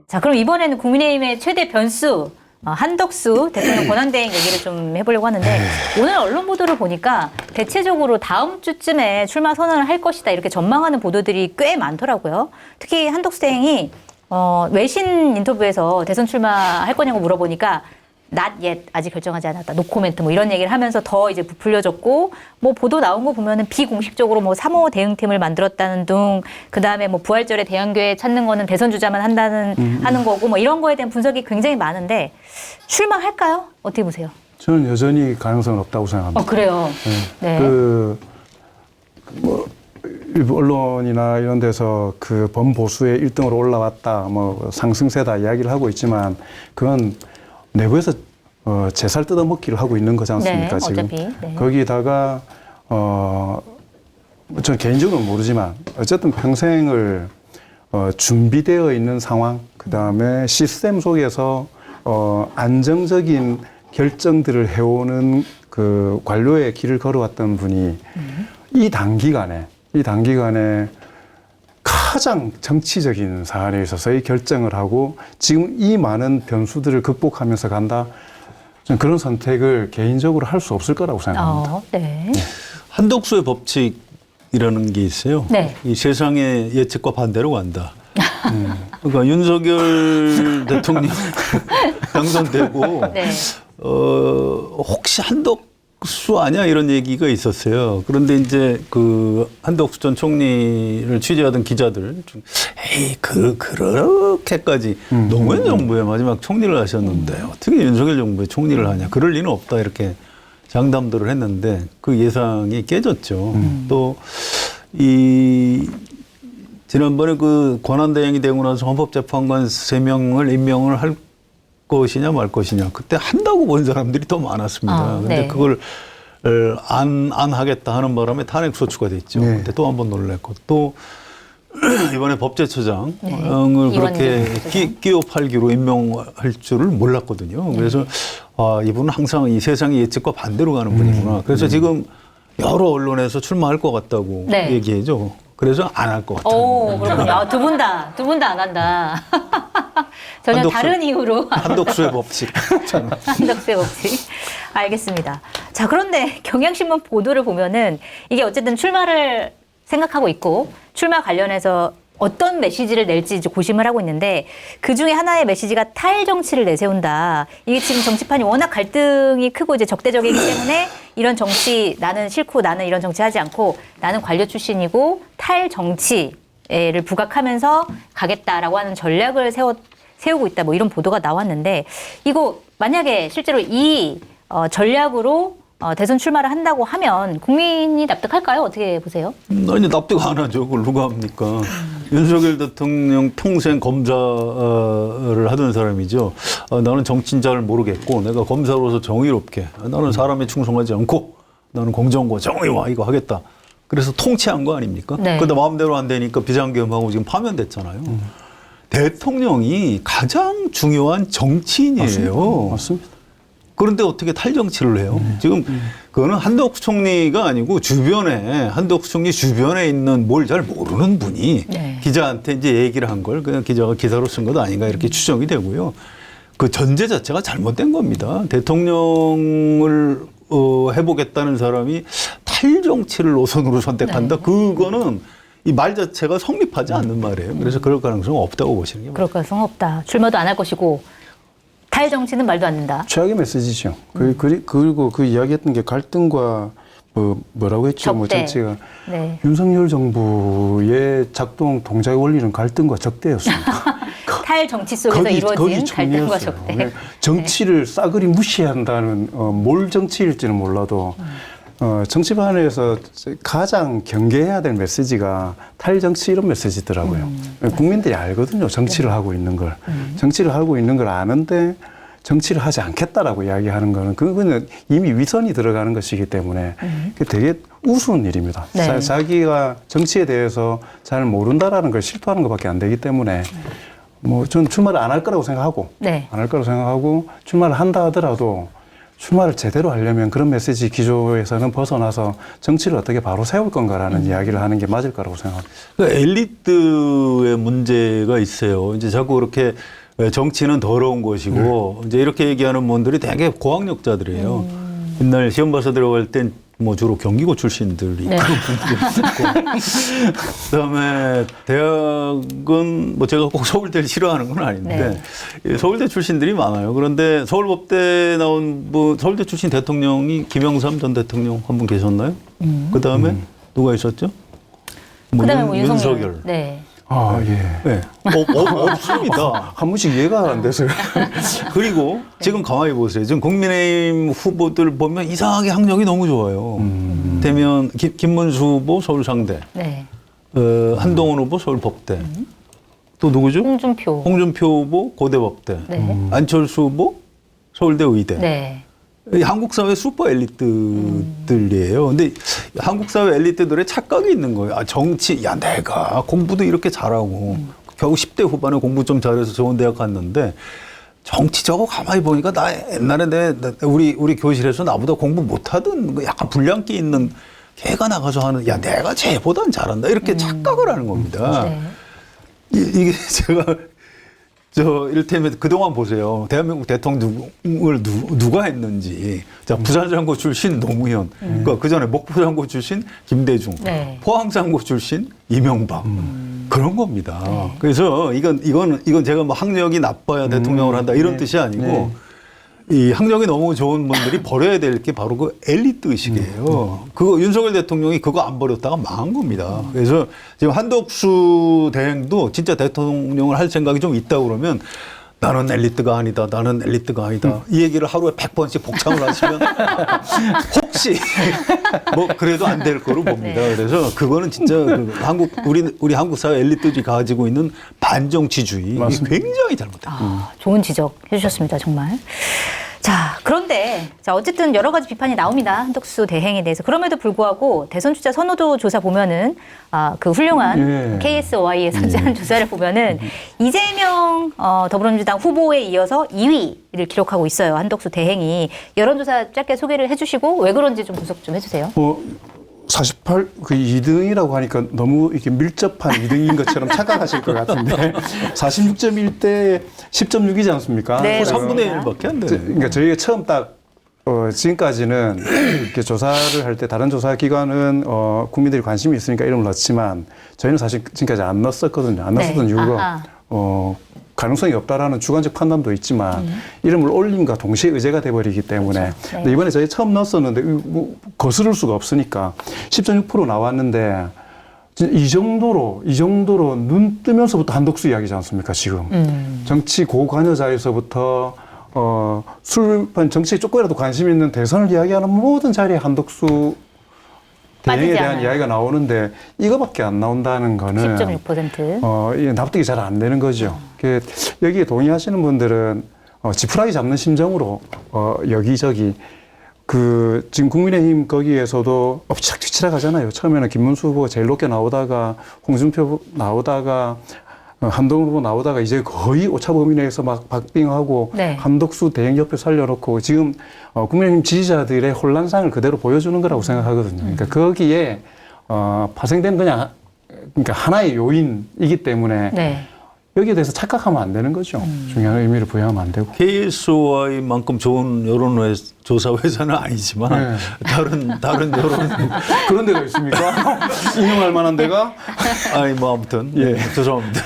자, 그럼 이번에는 국민의힘의 최대 변수 한덕수 대통령 권한대행 얘기를 좀 해보려고 하는데 오늘 언론 보도를 보니까 대체적으로 다음 주쯤에 출마 선언을 할 것이다 이렇게 전망하는 보도들이 꽤 많더라고요. 특히 한덕수 대행이 외신 인터뷰에서 대선 출마할 거냐고 물어보니까 not yet, 아직 결정하지 않았다, 노코멘트 뭐 이런 얘기를 하면서 더 이제 부풀려졌고, 뭐 보도 나온 거 보면은 비공식적으로 뭐 3호 대응팀을 만들었다는 둥, 그 다음에 뭐 부활절에 대형교회 찾는 거는 대선 주자만 하는 거고, 뭐 이런 거에 대한 분석이 굉장히 많은데 출마할까요? 어떻게 보세요? 저는 여전히 가능성은 없다고 생각합니다. 그래요. 네. 뭐 일부 언론이나 이런 데서 그 범보수의 1등으로 올라왔다, 뭐 상승세다 이야기를 하고 있지만 그건 내부에서 제살 뜯어먹기를 하고 있는 거지 않습니까? 네, 지금 어차피. 네. 거기다가 저는 개인적으로는 모르지만 어쨌든 평생을 준비되어 있는 상황, 그 다음에 시스템 속에서 안정적인 결정들을 해오는 그 관료의 길을 걸어왔던 분이 이 단기간에 가장 정치적인 사안에 있어서의 결정을 하고 지금 이 많은 변수들을 극복하면서 간다. 저는 그런 선택을 개인적으로 할 수 없을 거라고 생각합니다. 네. 한덕수의 법칙이라는 게 있어요. 네. 이 세상의 예측과 반대로 간다. 그러니까 윤석열 대통령 당선되고 네. 혹시 한덕수 아니야 이런 얘기가 있었어요. 그런데 이제 그 한덕수 전 총리를 취재하던 기자들 에이 그렇게까지 노무현 정부의 마지막 총리를 하셨는데 어떻게 윤석열 정부의 총리를 하냐, 그럴 리는 없다 이렇게 장담들을 했는데 그 예상이 깨졌죠. 또 이 지난번에 그 권한대행이 되고 나서 헌법재판관 3명을 임명을 할 것이냐 말 것이냐, 그때 한다고 본 사람들이 더 많았습니다. 근데 네. 그걸 안 하겠다 하는 바람에 탄핵 소추가 됐죠. 네. 그때 또 한 번 놀랐고, 또 이번에 법제처장을 네. 그렇게 법제처장. 끼워 팔기로 임명할 줄을 몰랐거든요. 그래서 이분은 항상 이 세상의 예측과 반대로 가는 분이구나. 그래서 지금 여러 언론에서 출마할 것 같다고 네. 얘기해죠. 그래서 안 할 것 같아요. 오, 그렇군요. 두 분 다 안 한다. 전혀 다른 이유로. 한덕수의 법칙. 한덕수의 법칙. 알겠습니다. 자, 그런데 경향신문 보도를 보면은 이게 어쨌든 출마를 생각하고 있고 출마 관련해서 어떤 메시지를 낼지 이제 고심을 하고 있는데 그 중에 하나의 메시지가 타일 정치를 내세운다. 이게 지금 정치판이 워낙 갈등이 크고 이제 적대적이기 때문에 이런 정치 나는 싫고 나는 이런 정치 하지 않고 나는 관료 출신이고 타일 정치를 부각하면서 가겠다라고 하는 전략을 세우고 있다. 뭐 이런 보도가 나왔는데 이거 만약에 실제로 이 전략으로 대선 출마를 한다고 하면 국민이 납득할까요? 어떻게 보세요? 아니, 납득 안 하죠. 그걸 누가 합니까? 윤석열 대통령 평생 검사를 하던 사람이죠. 나는 정치인 잘 모르겠고 내가 검사로서 정의롭게 나는 사람에 충성하지 않고 나는 공정과 정의와 이거 하겠다. 그래서 통치한 거 아닙니까? 네. 그런데 마음대로 안 되니까 비상계엄하고 지금 파면됐잖아요. 대통령이 가장 중요한 정치인이에요. 맞습니다. 그런데 어떻게 탈정치를 해요? 지금 그거는 한덕수 총리가 아니고 한덕수 총리 주변에 있는 뭘 잘 모르는 분이 네. 기자한테 이제 얘기를 한 걸 그냥 기자가 기사로 쓴 것 아닌가 이렇게 추정이 되고요. 그 전제 자체가 잘못된 겁니다. 대통령을 해보겠다는 사람이 탈정치를 노선으로 선택한다. 네. 그거는 이 말 자체가 성립하지 않는 말이에요. 그래서 그럴 가능성은 없다고 보시는 게 맞습니다. 그럴 가능성 없다. 출마도 안 할 것이고 타일 정치는 말도 안 된다. 최악의 메시지죠. 그리고 그 이야기했던 게 갈등과 뭐라고 했죠? 뭐 적대. 정치가 네. 윤석열 정부의 작동 동작의 원리는 갈등과 적대였습니다. 타일 정치 속에서 이루어진 갈등과 적대. 네. 정치를 싸그리 무시한다는 뭘 정치일지는 몰라도 정치판에서 가장 경계해야 될 메시지가 탈정치 이런 메시지더라고요. 국민들이 알거든요. 정치를 하고 있는 걸. 정치를 하고 있는 걸 아는데 정치를 하지 않겠다라고 이야기하는 거는 그거는 이미 위선이 들어가는 것이기 때문에 그게 되게 우스운 일입니다. 네. 자기가 정치에 대해서 잘 모른다라는 걸 실토하는 것밖에 안 되기 때문에 뭐 전 출마를 안 할 거라고 생각하고 네. 안 할 거라고 생각하고 출마를 한다 하더라도 출마를 제대로 하려면 그런 메시지 기조에서는 벗어나서 정치를 어떻게 바로 세울 건가라는 이야기를 하는 게 맞을 거라고 생각합니다. 그 엘리트의 문제가 있어요. 이제 자꾸 그렇게 정치는 더러운 것이고 이제 이렇게 얘기하는 분들이 되게 고학력자들이에요. 옛날 시험 봐서 들어갈 땐 뭐 주로 경기고 출신들이 네. 그런 분들이 있고 그다음에 대학은 뭐 제가 꼭 서울대를 싫어하는 건 아닌데 서울대 출신들이 많아요. 그런데 서울법대 나온 뭐 서울대 출신 대통령이 김영삼 전 대통령 한 분 계셨나요? 그다음에 누가 있었죠? 그다음에 뭐 윤석열. 네. 아, 예. 네. 없습니다. 한 분씩 이해가 안 돼서요. 그리고 지금 가만히 보세요. 지금 국민의힘 후보들 보면 이상하게 학력이 너무 좋아요. 대면 김문수 후보 서울상대, 네. 한동훈 후보 서울법대, 또 누구죠? 홍준표. 홍준표 후보 고대법대, 네. 안철수 후보 서울대 의대. 네. 이 한국 사회 슈퍼 엘리트들이에요. 근데 한국 사회 엘리트들의 착각이 있는 거예요. 아, 정치, 야, 내가 공부도 이렇게 잘하고, 겨우 10대 후반에 공부 좀 잘해서 좋은 대학 갔는데, 정치 저거 가만히 보니까 나 옛날에 우리 교실에서 나보다 공부 못하던 약간 불량기 있는 걔가 나가서 하는, 야, 내가 쟤보단 잘한다. 이렇게 착각을 하는 겁니다. 네. 이게 제가 이를테면 그동안 보세요. 대한민국 대통령을 누가 했는지. 자, 부산장고 출신 노무현. 그러니까 그 전에 목포장고 출신 김대중. 네. 포항장고 출신 이명박. 그런 겁니다. 네. 그래서 이건 제가 뭐 학력이 나빠야 대통령을 한다 이런 뜻이 아니고 이 학력이 너무 좋은 분들이 버려야 될 게 바로 그 엘리트 의식이에요. 그거 윤석열 대통령이 그거 안 버렸다가 망한 겁니다. 그래서 지금 한덕수 대행도 진짜 대통령을 할 생각이 좀 있다 그러면 나는 엘리트가 아니다. 나는 엘리트가 아니다. 이 얘기를 하루에 100번씩 복창을 하시면 혹시 뭐 그래도 안 될 거로 봅니다. 네. 그래서 그거는 진짜 우리 한국 사회 엘리트들이 가지고 있는 반정치주의 굉장히 잘못된 거예요. 아, 좋은 지적 해주셨습니다, 정말. 자, 그런데, 자, 어쨌든 여러 가지 비판이 나옵니다. 한덕수 대행에 대해서. 그럼에도 불구하고 대선 주자 선호도 조사 보면은, 그 훌륭한 예. KSOI에 선재한 조사를 보면은, 이재명 더불어민주당 후보에 이어서 2위를 기록하고 있어요. 한덕수 대행이. 여론조사 짧게 소개를 해주시고, 왜 그런지 좀 분석 좀 해주세요. 48, 그 2등이라고 하니까 너무 이렇게 밀접한 2등인 것처럼 착각하실 것 같은데 46.1대 10.6이지 않습니까? 네, 그래서 3분의 1밖에 안 되네. 그러니까 저희가 처음 딱 지금까지는 이렇게 조사를 할 때 다른 조사 기관은 국민들이 관심이 있으니까 이름을 넣지만 저희는 사실 지금까지 안 넣었었거든요. 안 넣었었던 네. 이유가 가능성이 없다라는 주관적 판단도 있지만 이름을 올림과 동시에 의제가 돼버리기 때문에 그렇죠. 네. 근데 이번에 저희 처음 넣었었는데 뭐 거스를 수가 없으니까 10.6% 나왔는데 이 정도로 눈 뜨면서부터 한덕수 이야기지 않습니까 지금 정치 고관여자에서부터 술판 정치에 조금이라도 관심 있는 대선을 이야기하는 모든 자리에 한덕수 대행에 빠지지 대한 않아요. 이야기가 나오는데 이거밖에 안 나온다는 거는 10.6%. 이게 납득이 잘 안 되는 거죠. 여기에 동의하시는 분들은 지푸라기 잡는 심정으로 여기저기 지금 국민의힘 거기에서도 엎치락뒤치락 하잖아요. 처음에는 김문수 후보가 제일 높게 나오다가 홍준표 나오다가 한동훈 후보 나오다가 이제 거의 오차범위 내에서 막 박빙하고 네. 한덕수 대행 옆에 살려놓고 지금 국민의힘 지지자들의 혼란상을 그대로 보여주는 거라고 생각하거든요. 그러니까 거기에 파생된 그러니까 하나의 요인이기 때문에 네. 여기에 대해서 착각하면 안 되는 거죠. 중요한 의미를 부여하면 안 되고. KSOI만큼 좋은 여론조사 회사는 아니지만 다른 여론 그런 데가 있습니까? 인용할 만한 데가? 아니 뭐 아무튼 죄송합니다.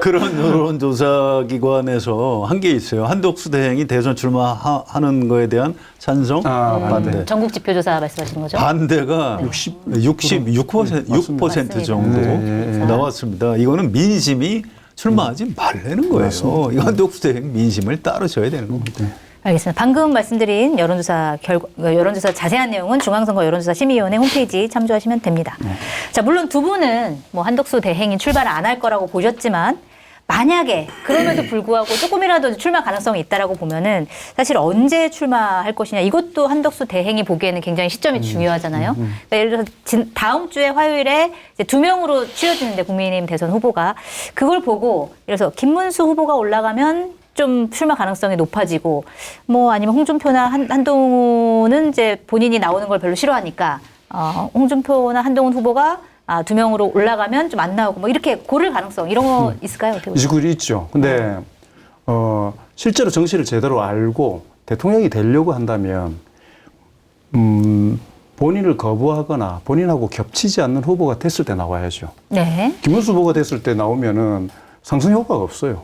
그런 여론조사 기관에서 한 게 있어요. 한덕수 대행이 대선 출마하는 거에 대한 찬성, 반대. 전국 지표조사 말씀하시는 거죠? 반대가 6% 정도 나왔습니다. 이거는 민심이 출마하지 말라는 거예요. 이 한덕수 대행 민심을 따르셔야 되는 겁니다. 알겠습니다. 방금 말씀드린 여론조사 여론조사 자세한 내용은 중앙선거 여론조사 심의위원회 홈페이지 참조하시면 됩니다. 자, 물론 두 분은 뭐 한덕수 대행이 출마를 안 할 거라고 보셨지만 만약에 그럼에도 불구하고 조금이라도 출마 가능성이 있다라고 보면은 사실 언제 출마할 것이냐 이것도 한덕수 대행이 보기에는 굉장히 시점이 중요하잖아요. 그러니까 예를 들어서 다음 주에 화요일에 이제 2명으로 치러지는데 국민의힘 대선 후보가 그걸 보고 예를 들어서 김문수 후보가 올라가면 좀 출마 가능성이 높아지고 뭐 아니면 홍준표나 한동훈은 이제 본인이 나오는 걸 별로 싫어하니까 홍준표나 한동훈 후보가 두 명으로 올라가면 좀 안 나오고 뭐 이렇게 고를 가능성 이런 거 있을까요? 어떻게 보세요? 이슈글이 있죠. 근데 실제로 정치를 제대로 알고 대통령이 되려고 한다면 본인을 거부하거나 본인하고 겹치지 않는 후보가 됐을 때 나와야죠. 네. 김문수 후보가 됐을 때 나오면은 상승 효과가 없어요.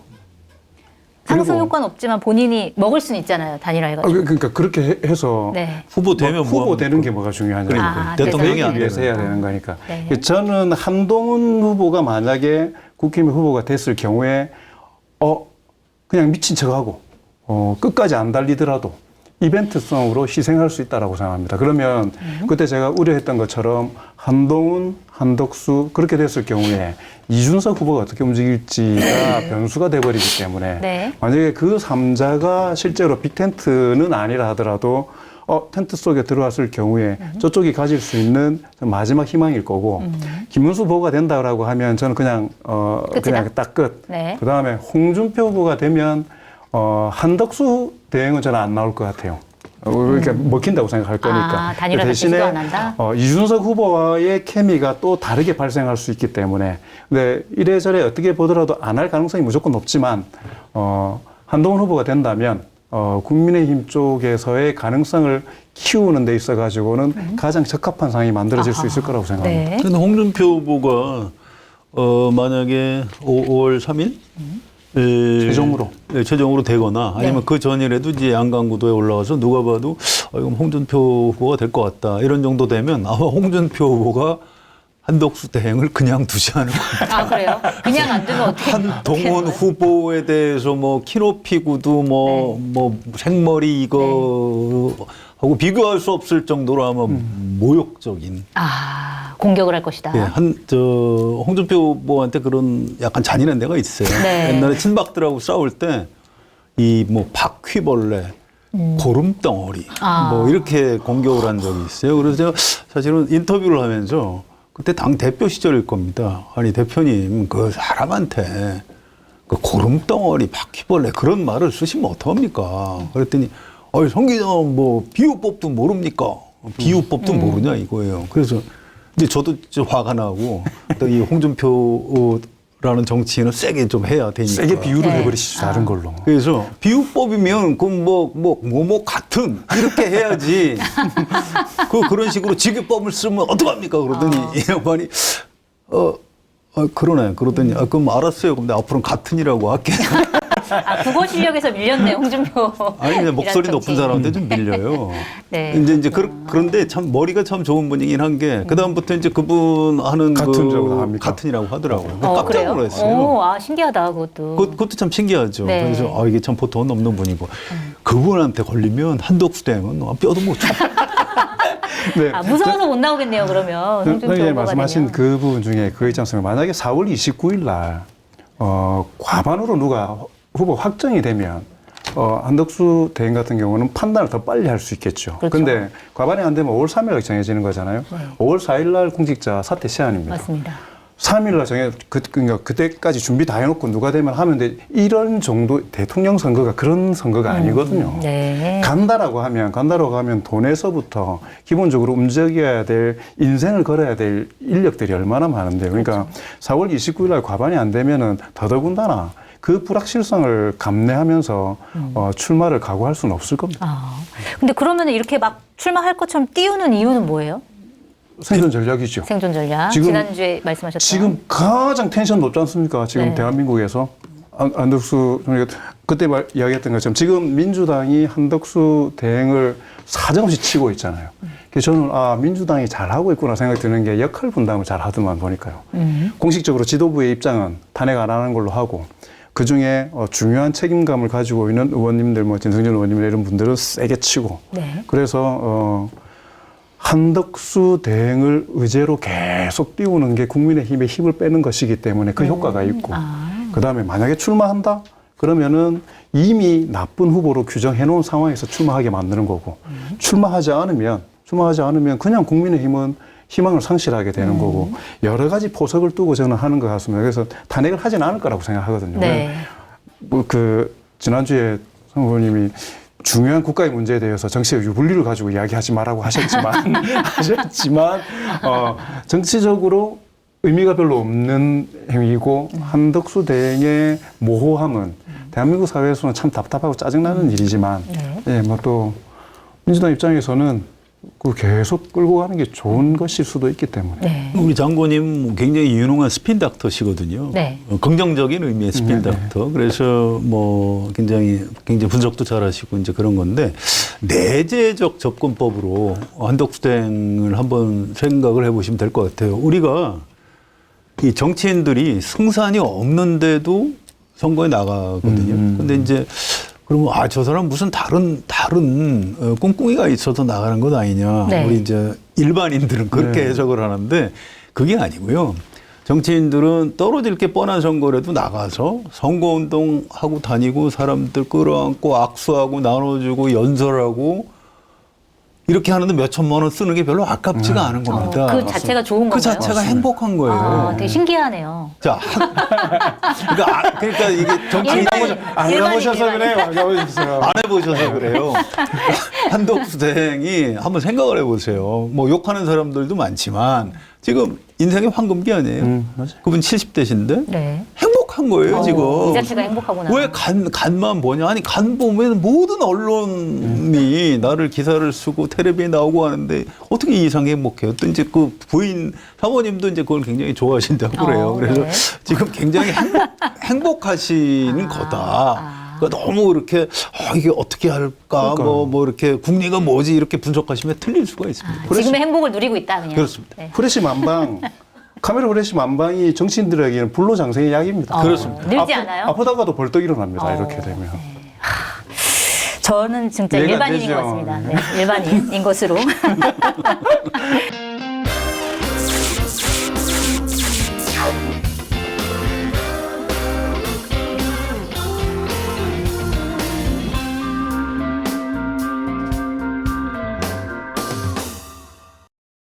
상승 그리고- 효과는 없지만 본인이 먹을 수는 있잖아요. 단일화해가지고. 그러니까 그렇게 해서 네. 후보 되면 뭐 후보 되는 게 뭐가 중요하냐. 그러니까 아, 대통령이 대선이 안 위해서 되는. 해야 되는 거니까. 네. 저는 한동훈 후보가 만약에 국힘의 후보가 됐을 경우에 그냥 미친 척하고 끝까지 안 달리더라도 이벤트성으로 희생할 수 있다라고 생각합니다. 그러면 그때 제가 우려했던 것처럼 한동훈, 한덕수 그렇게 됐을 경우에 이준석 후보가 어떻게 움직일지가 변수가 돼버리기 때문에 네. 만약에 그 3자가 실제로 빅텐트는 아니라 하더라도 텐트 속에 들어왔을 경우에 저쪽이 가질 수 있는 마지막 희망일 거고 김문수 후보가 된다라고 하면 저는 그냥 그냥 딱 끝. 네. 그다음에 홍준표 후보가 되면 한덕수 대행은 저는 안 나올 것 같아요. 그러니까 먹힌다고 생각할 거니까. 단일화 대신에 시도 안 한다? 이준석 후보와의 케미가 또 다르게 발생할 수 있기 때문에 근데 이래저래 어떻게 보더라도 안 할 가능성이 무조건 높지만 한동훈 후보가 된다면 국민의힘 쪽에서의 가능성을 키우는 데 있어 가지고는 가장 적합한 상황이 만들어질 수 있을 거라고 생각합니다. 네. 그런데 홍준표 후보가 만약에 5월 3일 최종으로. 네, 최종으로 되거나 아니면 네. 그 전이라도 이제 양강구도에 올라가서 누가 봐도 이건 홍준표 후보가 될 것 같다 이런 정도 되면 아마 홍준표 후보가 한덕수 대행을 그냥 두지 않을 겁니다. 아, 그래요? 그냥 안 두면 어떻게. 한동훈 후보에 대해서 뭐 키높이 구두 뭐 생머리 이거 하고 비교할 수 없을 정도로 아마 모욕적인. 공격을 할 것이다. 예, 홍준표 후보한테 그런 약간 잔인한 데가 있어요. 네. 옛날에 친박들하고 싸울 때 이 뭐 바퀴벌레, 고름덩어리 뭐 이렇게 공격을 한 적이 있어요. 그래서 제가 사실은 인터뷰를 하면서 그때 당 대표 시절일 겁니다. 아니 대표님 그 사람한테 그 고름덩어리, 바퀴벌레 그런 말을 쓰시면 어떡합니까? 그랬더니 성 기자는 뭐 비유법도 모릅니까? 비유법도 모르냐 이거예요. 그래서 이제 저도 좀 화가 나고 또 이 홍준표라는 정치인은 세게 좀 해야 되니까. 세게 비유를 네. 해버리시죠. 다른 걸로. 그래서 비유법이면 그럼 뭐 같은 이렇게 해야지. 그런 식으로 직유법을 쓰면 어떡합니까? 그러더니 이 양반이 그러네. 그러더니 그럼 알았어요. 그럼 앞으로는 같은이라고 할게. 국어 실력에서 밀렸네요, 홍준표. 아니 그냥 목소리 높은 사람한테 좀 밀려요. 네. 이제 그런데 참 머리가 참 좋은 분이긴 한 게 그다음부터 이제 그분 하는 같은이라고 합니까? 같은이라고 하더라고요. 그래요? 깜짝 놀랐어요. 신기하다, 그것도. 그것도 참 신기하죠. 네. 그래서 이게 참 보통 없는 분이고 그분한테 걸리면 한덕수 대행은 뼈도 못 쳐. 네. 무서워서 못 나오겠네요, 그러면. 홍준표 선생님 후보가 말씀하신 되면. 그 부분 중에 그거 있지 않습니까? 만약에 4월 29일 날 과반으로 누가 후보 확정이 되면 한덕수 대행 같은 경우는 판단을 더 빨리 할 수 있겠죠. 그렇죠. 그런데 과반이 안 되면 5월 3일 정해지는 거잖아요. 5월 4일 날 공직자 사퇴 시한입니다. 맞습니다. 3일 날 그러니까 그때까지 준비 다 해놓고 누가 되면 하면 돼. 이런 정도 대통령 선거가 그런 선거가 아니거든요. 네. 간다라고 하면 돈에서부터 기본적으로 움직여야 될 인생을 걸어야 될 인력들이 얼마나 많은데요. 그러니까 4월 29일 날 과반이 안 되면은 더더군다나 그 불확실성을 감내하면서 출마를 각오할 수는 없을 겁니다. 근데 그러면 이렇게 막 출마할 것처럼 띄우는 이유는 뭐예요? 생존 전략이죠. 생존 전략. 지금- 지난주에 말씀하셨던. 지금 가장 텐션 높지 않습니까? 지금 네. 대한민국에서 한덕수 그때 이야기했던 것처럼 지금 민주당이 한덕수 대행을 사정없이 치고 있잖아요. 그래서 저는 민주당이 잘하고 있구나 생각이 드는 게 역할 분담을 잘 하더만 보니까요. 공식적으로 지도부의 입장은 탄핵 안 하는 걸로 하고 그중에 중요한 책임감을 가지고 있는 의원님들, 진성준 의원님 이런 분들은 세게 치고 네. 그래서 한덕수 대행을 의제로 계속 띄우는 게 국민의힘의 힘을 빼는 것이기 때문에 그 효과가 있고 그다음에 만약에 출마한다? 그러면은 이미 나쁜 후보로 규정해 놓은 상황에서 출마하게 만드는 거고 출마하지 않으면 그냥 국민의힘은 희망을 상실하게 되는 거고 여러 가지 포석을 두고 저는 하는 것 같습니다. 그래서 탄핵을 하지는 않을 거라고 생각하거든요. 네. 지난주에 성 후보님이 중요한 국가의 문제에 대해서 정치의 유불리를 가지고 이야기하지 말라고 하셨지만, 정치적으로 의미가 별로 없는 행위고, 한덕수 대행의 모호함은 대한민국 사회에서는 참 답답하고 짜증나는 일이지만, 예, 뭐 또, 민주당 입장에서는 그 계속 끌고 가는 게 좋은 것일 수도 있기 때문에. 네. 우리 장관님 굉장히 유능한 스핀 닥터시거든요. 네. 긍정적인 의미의 스핀 닥터. 그래서 뭐 굉장히 분석도 잘하시고 이제 그런 건데 내재적 접근법으로 한덕수 대행을 한번 생각을 해보시면 될 것 같아요. 우리가 이 정치인들이 승산이 없는데도 선거에 나가거든요. 근데 이제 그러면 저 사람 무슨 다른 꿍꿍이가 있어서 나가는 것 아니냐. 네. 우리 이제 일반인들은 그렇게 해석을 하는데 그게 아니고요. 정치인들은 떨어질 게 뻔한 선거라도 나가서 선거운동 하고 다니고 사람들 끌어안고 악수하고 나눠주고 연설하고 이렇게 하는데 몇 천만 원 쓰는 게 별로 아깝지가 않은 겁니다. 그 자체가 좋은 건가요? 그 자체가 행복한 거예요. 아, 되게 신기하네요. 자, 그러니까 이게 정치인이 안 가보셔서 그래요. 안 가보셔서. 안 해보셔서 그래요. 한덕수 대행이 한번 생각을 해보세요. 뭐 욕하는 사람들도 많지만 지금 인생의 황금기 아니에요. 맞아요. 그분 70대신데 네. 행복한 거예요 지금. 이 자체가 행복하구나. 왜 간만 보냐? 아니 간 보면 모든 언론이 나를 기사를 쓰고 텔레비에 나오고 하는데 어떻게 이 이상 행복해요? 또 이제 그 부인 사모님도 이제 그걸 굉장히 좋아하신다고 그래요. 그래서 네. 지금 굉장히 행복하시는 거다. 그러니까 너무 이렇게 이게 어떻게 할까 뭐 이렇게 국리가 뭐지 이렇게 분석하시면 틀릴 수가 있습니다. 지금의 행복을 누리고 있다 그냥. 그렇습니다. 네. 후레쉬 만방, 카메라 후레쉬 만방이 정치인들에게는 불로장생의 약입니다. 그렇습니다. 늘지 않아요? 아프다가도 벌떡 일어납니다. 이렇게 되면. 저는 진짜 이해가 일반인인 되죠. 것 같습니다. 네, 일반인인 것으로.